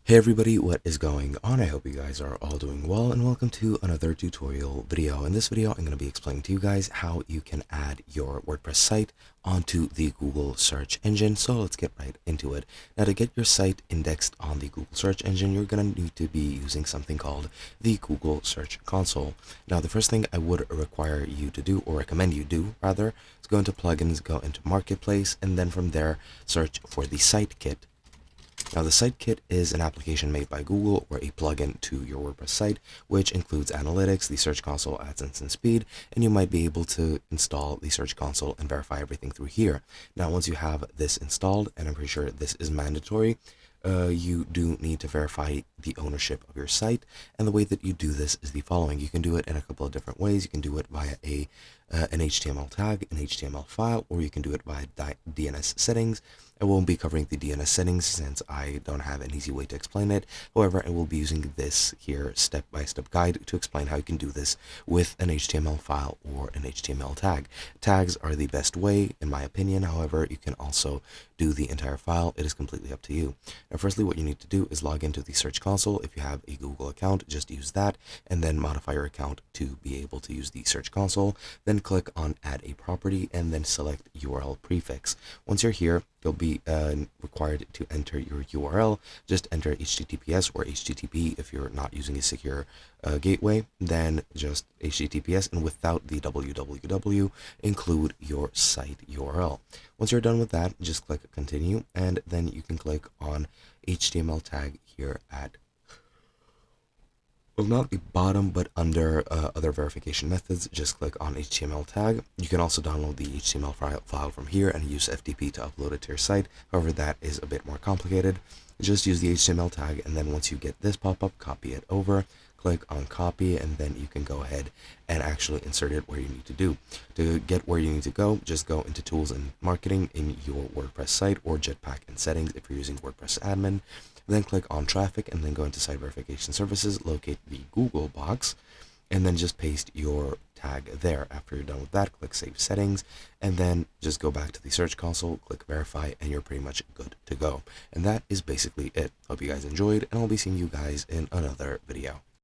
Hey everybody, what is going on? I hope you guys are all doing well, and welcome to another tutorial video. In this video, I'm going to be explaining to you guys how you can add your WordPress site onto the Google search engine. So let's get right into it. Now, to get your site indexed on the Google search engine, you're going to need to be using something called the Google Search Console. Now, the first thing I would require you to do, or recommend you do rather, is go into plugins, go into marketplace, and then from there search for the site kit. Now, the Site Kit is an application made by Google or a plugin to your WordPress site, which includes analytics, the Search Console, AdSense, and Speed, and you might be able to install the Search Console and verify everything through here. Now, once you have this installed, and I'm pretty sure this is mandatory, you do need to verify the ownership of your site, and the way that you do this is the following. You can do it in a couple of different ways. You can do it via an HTML tag, an HTML file, or you can do it via DNS settings. I won't be covering the DNS settings since I don't have an easy way to explain it. However, I will be using this here step-by-step guide to explain how you can do this with an HTML file or an HTML tag. Tags are the best way, in my opinion. However, you can also do the entire file. It is completely up to you. Now, firstly, what you need to do is log into the Search Console. If you have a Google account, just use that, and then modify your account to be able to use the Search Console. Then click on Add a Property, and then select URL Prefix. Once you're here, you'll be required to enter your URL. Just enter HTTPS or HTTP if you're not using a secure gateway. Then just HTTPS, and without the www, include your site URL. Once you're done with that, just click Continue, and then you can click on HTML tag here at, well, not the bottom, but under other verification methods. Just click on HTML tag. You can also download the HTML file from here and use FTP to upload it to your site. However, that is a bit more complicated. Just use the HTML tag, and then once you get this pop-up, copy it over. Click on copy, and then you can go ahead and actually insert it where you need to do. To get where you need to go, just go into Tools and Marketing in your WordPress site, or Jetpack and Settings if you're using WordPress Admin. Then click on Traffic, and then go into Site Verification Services, locate the Google box, and then just paste your tag there. After you're done with that, click Save Settings, and then just go back to the Search Console, click Verify, and you're pretty much good to go. And that is basically it. Hope you guys enjoyed, and I'll be seeing you guys in another video.